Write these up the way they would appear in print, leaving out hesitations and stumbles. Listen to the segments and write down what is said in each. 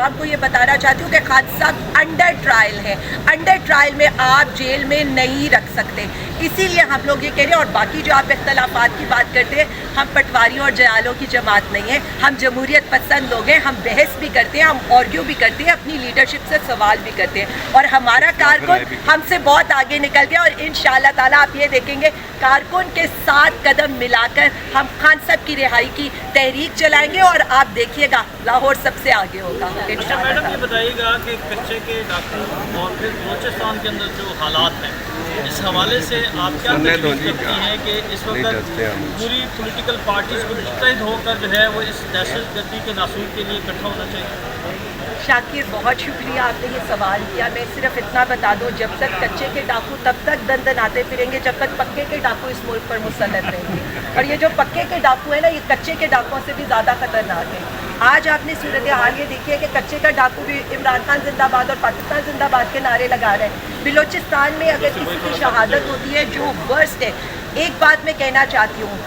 आवाम को ये बताना चाहती हूँ कि खान साहब अंडर ट्रायल है, अंडर ट्रायल में आप जेल में नहीं रख सकते। इसीलिए हम लोग ये कह रहे हैं। और बाकी जो आप इख्तलाफात की बात करते हैं, हम पटवारियों और जयालों की जमात नहीं है, हम जमहूरियत पसंद लोग हैं, हम बहस भी करते हैं, हम आर्ग्यू भी करते हैं, अपनी लीडरशिप से सवाल भी करते हैं। और हमारा कारकुन हमसे बहुत आगे निकल गया और इंशाअल्लाह ताला आप ये देखेंगे कारकुन के साथ कदम मिलाकर हम खान साहब की रिहाई की तहरीक चलाएंगे और आप देखिएगा लाहौर सबसे आगे होगा। अच्छा मैडम, ये बताइएगा कि कच्चे के डाकू और फिर बलोचिस्तान के अंदर जो हालात हैं, इस हवाले से आप क्या तजवीज़ करती हैं कि इस वक्त पूरी पॉलिटिकल पार्टीज को मुत्तहिद होकर जो है वो इस दहशतगर्दी के नासूर के लिए इकट्ठा होना चाहिए? शाकिर, बहुत शुक्रिया आपने ये सवाल किया। मैं सिर्फ इतना बता दूं, जब तक कच्चे के डाकू तब तक दंदनाते फिरेंगे जब तक पक्के के डाकू इस मुल्क पर मुसल्लत रहेंगे। और ये जो पक्के के डाकू है ना, ये कच्चे के डाकुओं से भी ज़्यादा खतरनाक है। आज आपने सूरत हाल ये देखी है कि कच्चे का डाकू भी इमरान खान जिंदाबाद और पाकिस्तान जिंदाबाद के नारे लगा रहे हैं। बलोचिस्तान में अगर किसी की शहादत होती है जो वर्स्ट है, एक बात मैं कहना चाहती हूँ,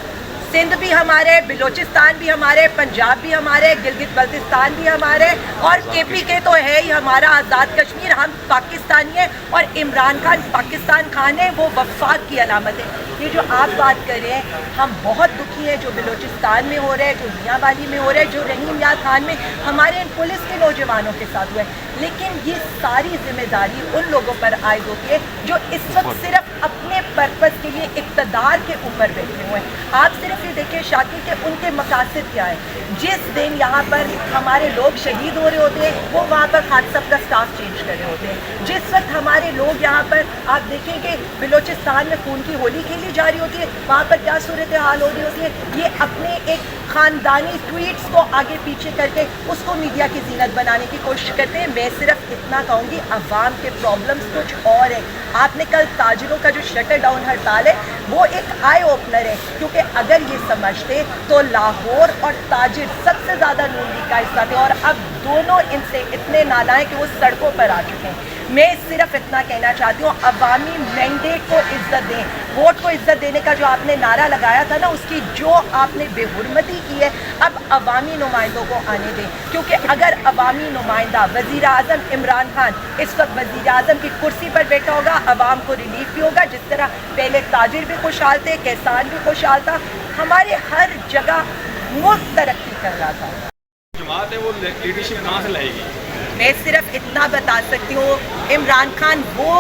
सिंध भी हमारे, बलोचिस्तान भी हमारे, पंजाब भी हमारे, गिलगित बल्तिस्तान भी हमारे, और KPK तो है ही हमारा आज़ाद कश्मीर। हम पाकिस्तानी हैं और इमरान खान पाकिस्तान खान है, वो वफाक की अलामत है। ये जो आप बात कर रहे हैं, हम बहुत दुखी हैं जो बलोचिस्तान में हो रहा है, जो मियांवाली में हो रहा है, जो रहीम याद खान में हमारे इन पुलिस के नौजवानों के साथ हुआ है। लेकिन ये सारी जिम्मेदारी उन लोगों पर आयद होती है जो इस वक्त सिर्फ अपने पर्पज़ के लिए इक़्तिदार के ऊपर बैठे हुए हैं। आप सिर्फ ये देखिए शाकिर के उनके मकासद क्या है। जिस दिन यहाँ पर हमारे लोग शहीद हो रहे होते हैं, वो वहाँ पर खान साहब का स्टाफ चेंज कर रहे होते हैं। जिस वक्त हमारे लोग यहाँ पर, आप देखेंगे बलोचिस्तान में खून की होली खेली जा रही होती है, वहाँ पर क्या सूरत हाल हो रही होती है। ये अपने एक ख़ानदानी ट्वीट्स को आगे पीछे करके उसको मीडिया की जीनत बनाने की कोशिश करते हैं। मैं सिर्फ इतना कहूँगी, अवाम के प्रॉब्लम्स कुछ और है। आपने कल ताजरों का जो शटर डाउन हड़ताल है, वो एक आई ओपनर है, क्योंकि अगर ये समझते तो लाहौर और ताजिर सबसे ज़्यादा नून लीग का हिस्सा थे, और अब दोनों इनसे इतने नालायक कि वो सड़कों पर आ चुके हैं। मैं सिर्फ इतना कहना चाहती हूँ, अवामी मैंडेट को इज्जत दें, वोट को इज्जत देने का जो आपने नारा लगाया था ना, उसकी जो आपने बेहुरमती की है, अब अवामी नुमाइंदों को आने दें। क्योंकि अगर अवामी नुमाइंदा वज़ीर आज़म इमरान खान इस वक्त वज़ीर आज़म की कुर्सी पर बैठा होगा, अवाम को रिलीफ भी होगा। जिस तरह पहले ताजिर भी खुशहाल थे, किसान भी खुशहाल था, हमारे हर जगह मुल्क तरक्की कर रहा था। जमात है वो लीडरशिप कहाँ से लाएगी? मैं सिर्फ इतना बता सकती हूँ, इमरान खान वो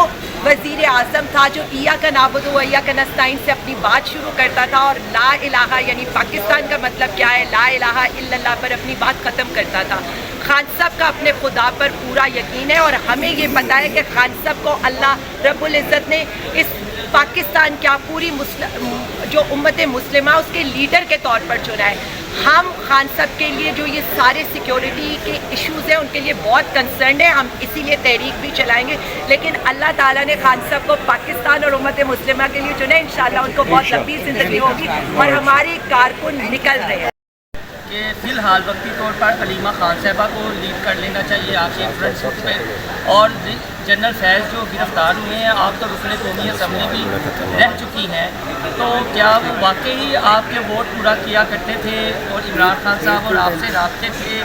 वज़ीर आज़म था जो इया का नाबुदु व इया का नस्ताइन से अपनी बात शुरू करता था और ला इलाहा यानी पाकिस्तान का मतलब क्या है, ला इलाहा इल्लल्लाह पर अपनी बात ख़त्म करता था। खान साहब का अपने खुदा पर पूरा यकीन है और हमें ये पता है कि खान साहब को अल्लाह रब्बुल इज़्ज़त ने इस पाकिस्तान क्या पूरी जो उम्मत मुस्लिमा उसके लीडर के तौर पर चुना है। हम खान साहब के लिए जो ये सारे सिक्योरिटी के इश्यूज़ हैं उनके लिए बहुत कंसर्न है, हम इसीलिए तहरीक भी चलाएंगे। लेकिन अल्लाह ताला ने खान साहब को पाकिस्तान और उम्मत मुस्लिमा के लिए चुना है। इंशाअल्लाह उनको बहुत लंबी ज़िंदगी होगी और हमारे कारकुन निकल रहे हैं। कि फ़िलहाल वक्ती तौर पर अलीमा खान साहबा को लीड कर लेना चाहिए आपके फ्रंट फुट पे, और जनरल फैज़ जो गिरफ़्तार हुए हैं, आप तो रुकने कौमी असम्बली भी रह चुकी हैं, तो क्या वो वाकई आपके वोट पूरा किया करते थे और इमरान खान साहब और आपसे राब्ते थे?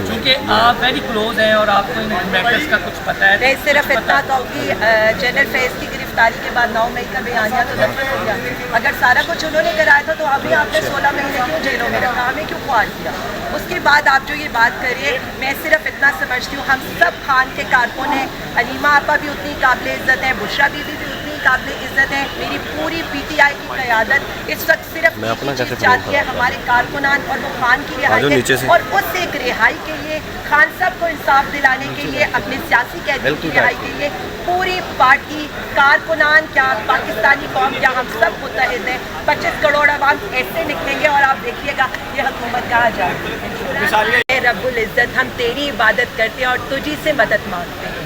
क्योंकि आप वेरी क्लोज हैं और आपको इन मैटर्स का कुछ पता है। मैं सिर्फ इतना कहूँगी, जनरल फैज़ की गिरफ्तारी के बाद 9 मई का बयानिया तो दफन हो गया। अगर सारा कुछ उन्होंने कराया था तो अभी आपने 16 महीने क्यों जेलों में रखा, हमें क्यों ख्वार किया? उसके बाद आप जो ये बात करिए, मैं सिर्फ इतना समझती हूँ, हम सब खान के कारकुन हैं। अलीमा आपा भी उतनी काबिल इज़्ज़त है, बुशरा बीबी भी उतनी काबिल इज़्ज़त है। मेरी पूरी PTI की क़यादत इस वक्त सिर्फ एक ही चीज़ चाहती है, हमारे कारकुनान, और वो खान की रिहाई है। और उस एक रिहाई के लिए, खान साहब को इंसाफ दिलाने के लिए, अपने सियासी कैदी की रिहाई के लिए पूरी पार्टी, कारकुनान क्या, पाकिस्तानी कौम क्या, हम सब मुत्तहिद हैं। 25 करोड़ आवाम ऐसे निकलेंगे और आप देखिएगा ये हुकूमत कहाँ जाएगी। रब्बुल इज़्ज़त, हम तेरी इबादत करते हैं और तुझी से मदद मांगते हैं।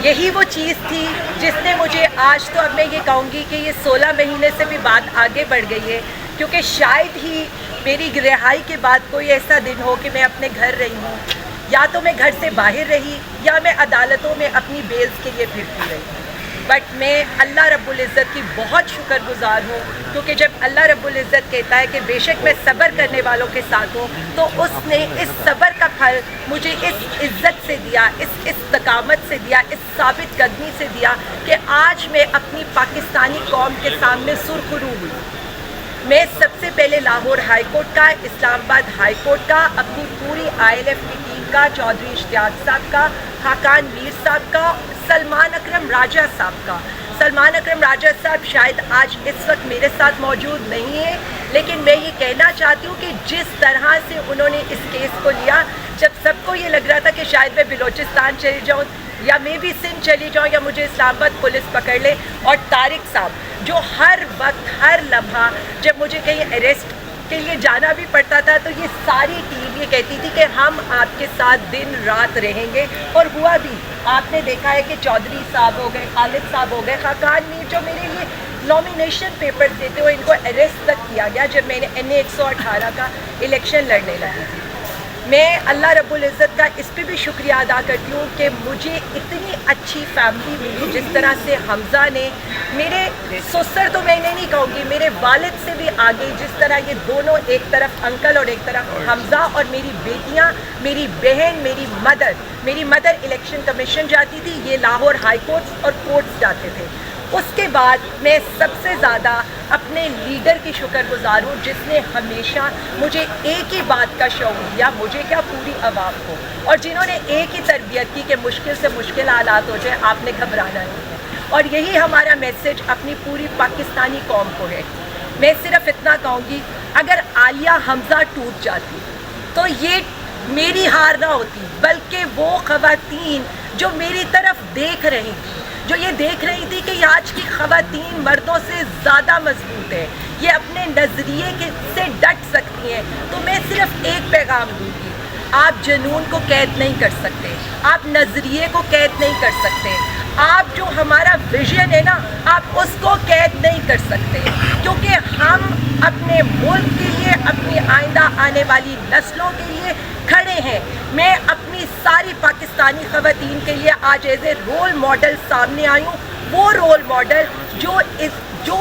यही वो चीज़ थी जिसने मुझे, आज तो अब मैं ये कहूँगी कि ये 16 महीने से भी बात आगे बढ़ गई है, क्योंकि शायद ही मेरी रिहाई के बाद कोई ऐसा दिन हो कि मैं अपने घर रही हूँ, या तो मैं घर से बाहर रही या मैं अदालतों में अपनी बेल्स के लिए फिरती रही। बट मैं अल्लाह रब्बुल इज़्ज़त की बहुत शुक्रगुजार हूँ, क्योंकि जब अल्लाह रब्बुल इज़्ज़त कहता है कि बेशक मैं सब्र करने वालों के साथ हूँ, तो उसने इस सब्र का फल मुझे इस इज़्ज़त से दिया, इस इस्तकामत से दिया, इस साबित कदमी से दिया कि आज मैं अपनी पाकिस्तानी कौम के सामने सुरखरू हुई। मैं सबसे पहले लाहौर हाई कोर्ट का, इस्लामाबाद हाई कोर्ट का, अपनी पूरी ILF की टीम का, चौधरी इश्तियाक साहब का, खाकान मीर साहब का, सलमान अकरम राजा साहब का। सलमान अकरम राजा साहब शायद आज इस वक्त मेरे साथ मौजूद नहीं है, लेकिन मैं ये कहना चाहती हूँ कि जिस तरह से उन्होंने इस केस को लिया, जब सबको ये लग रहा था कि शायद मैं बलोचिस्तान चली जाऊँ या मैं भी सिंध चली जाऊँ या मुझे इस्लामाबाद पुलिस पकड़ ले, और तारिक साहब जो हर वक्त हर लम्हा जब मुझे कहीं अरेस्ट के लिए जाना भी पड़ता था तो ये सारी टीम ये कहती थी कि हम आपके साथ दिन रात रहेंगे, और हुआ भी। आपने देखा है कि चौधरी साहब हो गए, खालिद साहब हो गए, खाकान मीर जो मेरे लिए नॉमिनेशन पेपर्स देते हुए इनको अरेस्ट तक किया गया जब मैंने NA 118 का इलेक्शन लड़ने लगी थी। मैं अल्लाह रब्बुल इज़्ज़त का इस पे भी शुक्रिया अदा करती हूँ कि मुझे इतनी अच्छी फैमिली मिली, जिस तरह से हमज़ा ने, मेरे ससुर तो मैं नहीं कहूँगी, मेरे वालिद से भी आगे, जिस तरह ये दोनों, एक तरफ अंकल और एक तरफ हमज़ा, और मेरी बेटियाँ, मेरी बहन, मेरी मदर इलेक्शन कमीशन जाती थी, ये लाहौर हाई कोर्ट्स और कोर्ट्स जाते थे। उसके बाद मैं सबसे ज़्यादा अपने लीडर की शुक्रगुजार हूँ, जिसने हमेशा मुझे एक ही बात का शौक़ दिया, मुझे क्या पूरी आवाम को, और जिन्होंने एक ही तरबियत की कि मुश्किल से मुश्किल हालात हो जाए, आपने घबराना नहीं है। और यही हमारा मैसेज अपनी पूरी पाकिस्तानी कौम को है। मैं सिर्फ इतना कहूँगी, अगर आलिया हमज़ा टूट जाती तो ये मेरी हार ना होती, बल्कि वो ख़वातीन जो मेरी तरफ देख रही थी, जो ये देख रही थी कि आज की ख़वातीन मर्दों से ज़्यादा मजबूत है, ये अपने नज़रिए से डट सकती हैं, तो मैं सिर्फ एक पैगाम दूँगी, आप जुनून को कैद नहीं कर सकते, आप नज़रिए को कैद नहीं कर सकते, आप जो हमारा विजन है ना, आप उसको कैद नहीं कर सकते, क्योंकि हम अपने मुल्क के लिए, अपनी आइंदा आने वाली नस्लों के लिए खड़े हैं। मैं अपनी सारी पाकिस्तानी ख़वातीन के लिए आज एज ए रोल मॉडल सामने आई हूँ, वो रोल मॉडल जो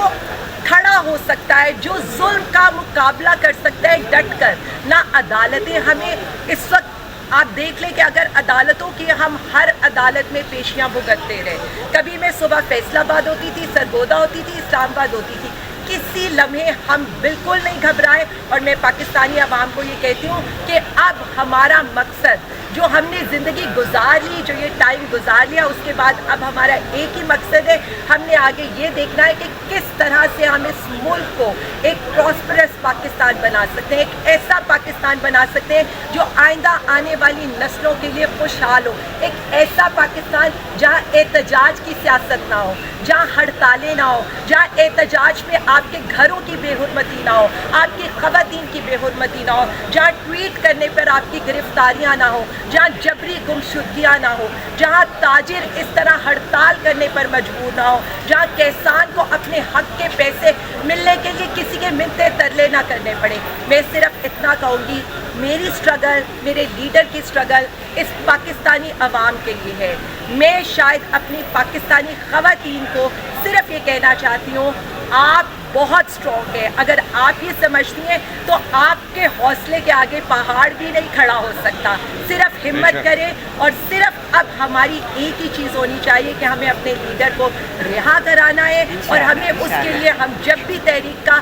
खड़ा हो सकता है, जो जुल्म का मुकाबला कर सकता है डट कर। ना अदालतें हमें इस वक्त, आप देख लें कि अगर अदालतों की हम हर अदालत में पेशियाँ भुगतते रहे, कभी मैं सुबह फैसलाबाद होती थी, सरगोदा होती थी, इस्लामाबाद होती थी, किसी लम्हे हम बिल्कुल नहीं घबराए। और मैं पाकिस्तानी अवाम को ये कहती हूँ कि अब हमारा मकसद, जो हमने ज़िंदगी गुजार ली, जो ये टाइम गुजार लिया, उसके बाद अब हमारा एक ही मकसद है, हमने आगे ये देखना है कि किस तरह से हम इस मुल्क को एक प्रॉस्परस पाकिस्तान बना सकते हैं, एक ऐसा पाकिस्तान बना सकते हैं जो आइंदा आने वाली नस्लों के लिए खुशहाल हो, एक ऐसा पाकिस्तान जहाँ एहतजाज की सियासत ना हो, जहाँ हड़तालें ना हो, जहाँ एहतजाज पे आपके घरों की बेहुरमती ना हो, आपकी ख़वातीन की बेहुरमती ना हो, जहाँ ट्वीट करने पर आपकी गिरफ्तारियाँ ना हो, जहाँ जबरी गुमशुदगियाँ ना हो, जहाँ ताजिर इस तरह हड़ताल करने पर मजबूर ना हो, जहाँ किसान को अपने हक के पैसे मिलने के लिए किसी के मिन्नते तरले ना करने पड़े। मैं सिर्फ इतना कहूँगी, मेरी स्ट्रगल, मेरे लीडर की स्ट्रगल इस पाकिस्तानी अवाम के लिए है। मैं शायद अपनी पाकिस्तानी ख़वातीन को सिर्फ ये कहना चाहती हूँ, आप बहुत स्ट्रॉन्ग है। अगर आप ये समझती हैं तो आपके हौसले के आगे पहाड़ भी नहीं खड़ा हो सकता। सिर्फ हिम्मत करें, और सिर्फ अब हमारी एक ही चीज़ होनी चाहिए कि हमें अपने लीडर को रिहा कराना है, और हमें उसके लिए, हम जब भी तहरीक का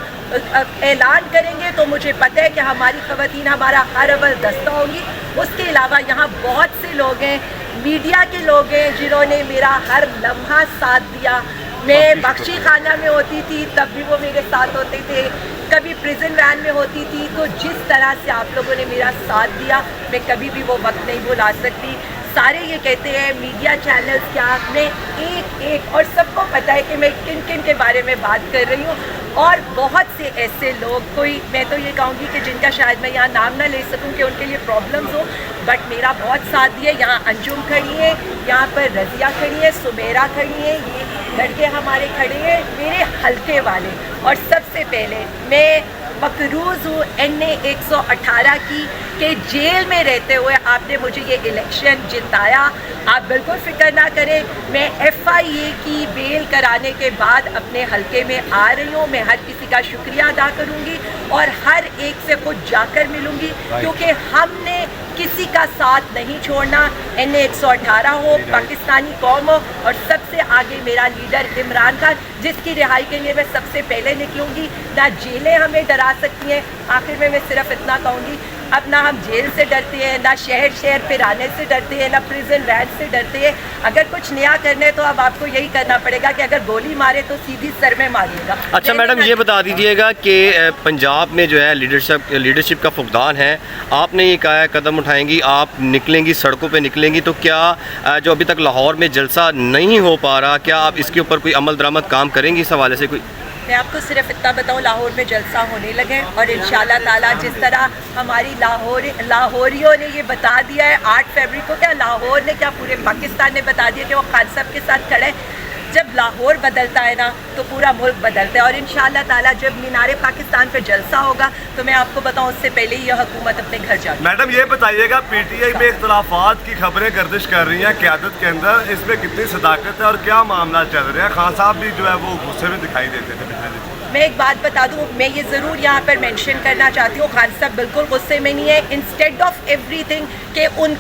ऐलान करेंगे तो मुझे पता है कि हमारी ख़वातीन हमारा हर अव्वल दस्ता होंगी। उसके अलावा यहाँ बहुत से लोग हैं, मीडिया के लोग हैं, जिन्होंने मेरा हर लम्हा साथ दिया। मैं बख्शी खाना में होती थी तब भी वो मेरे साथ होते थे, कभी प्रिजन वैन में होती थी, तो जिस तरह से आप लोगों ने मेरा साथ दिया, मैं कभी भी वो वक्त नहीं भुला सकती। सारे ये कहते हैं मीडिया चैनल्स क्या, मैं एक और सबको पता है कि मैं किन किन के बारे में बात कर रही हूँ, और बहुत से ऐसे लोग, कोई मैं तो ये कहूँगी कि जिनका शायद मैं यहाँ नाम ना ले सकूँ कि उनके लिए प्रॉब्लम्स हो, बट मेरा बहुत साथ दिए। यहाँ अंजुम खड़ी है, यहाँ पर रज़िया खड़ी है, सुमेरा खड़ी है, ये लड़के हमारे खड़े हैं, मेरे हल्के वाले। और सबसे पहले मैं मकरूज़ हूँ NA 118 की कि जेल में रहते हुए आपने मुझे ये इलेक्शन जिताया। आप बिल्कुल फिक्र ना करें, मैं FIA की बेल कराने के बाद अपने हलके में आ रही हूँ। मैं हर किसी का शुक्रिया अदा करूँगी और हर एक से खुद जाकर मिलूँगी, क्योंकि हमने किसी का साथ नहीं छोड़ना। NA 118 हो, पाकिस्तानी कौम हो, और सबसे आगे मेरा लीडर इमरान खान, जिसकी रिहाई के लिए मैं सबसे पहले निकलूँगी। ना जेलें हमें डरा सकती हैं। आखिर में मैं सिर्फ इतना कहूँगी, अब ना हम जेल से डरते हैं, ना शहर शहर फिर आने से डरते हैं, ना प्रिजन वैन से डरते हैं। अगर कुछ नया करना है तो अब आपको यही करना पड़ेगा कि अगर गोली मारे तो सीधी सर में मारिएगा। अच्छा मैडम, ये बता दीजिएगा कि पंजाब में जो है लीडरशिप का फुकदान है, आपने ये कहा है कदम उठाएंगी, आप निकलेंगी, सड़कों पे निकलेंगी, तो क्या जो अभी तक लाहौर में जलसा नहीं हो पा रहा, क्या आप इसके ऊपर कोई अमल दरामद काम करेंगी इस हवाले से कोई? मैं आपको सिर्फ इतना बताऊं, लाहौर में जलसा होने लगे और इंशाल्लाह ताला जिस तरह हमारी लाहौरियों ने ये बता दिया है 8 फरवरी को, क्या लाहौर ने, क्या पूरे पाकिस्तान ने बता दिया कि वो खान साहब के साथ खड़े। जब लाहौर बदलता है ना तो पूरा मुल्क बदलता है, और इंशाल्लाह ताला जब मीनारे पाकिस्तान पे जलसा होगा तो मैं आपको बताऊं उससे पहले ही यह हुकूमत अपने घर जाएगी। मैडम ये बताइएगा, PTI में इख्तलाफात की खबरें गर्दिश कर रही हैं क़यादत के अंदर, इसमें कितनी सदाकत है और क्या मामला चल रहा है? खान साहब भी जो है वो गुस्से में दिखाई देते थे पिछले दिन। मैं एक बात बता दूं, मैं ये ज़रूर यहाँ पर मेंशन करना चाहती हूँ, खान साहब बिल्कुल गुस्से में नहीं है। इंस्टेड ऑफ एवरीथिंग कि उन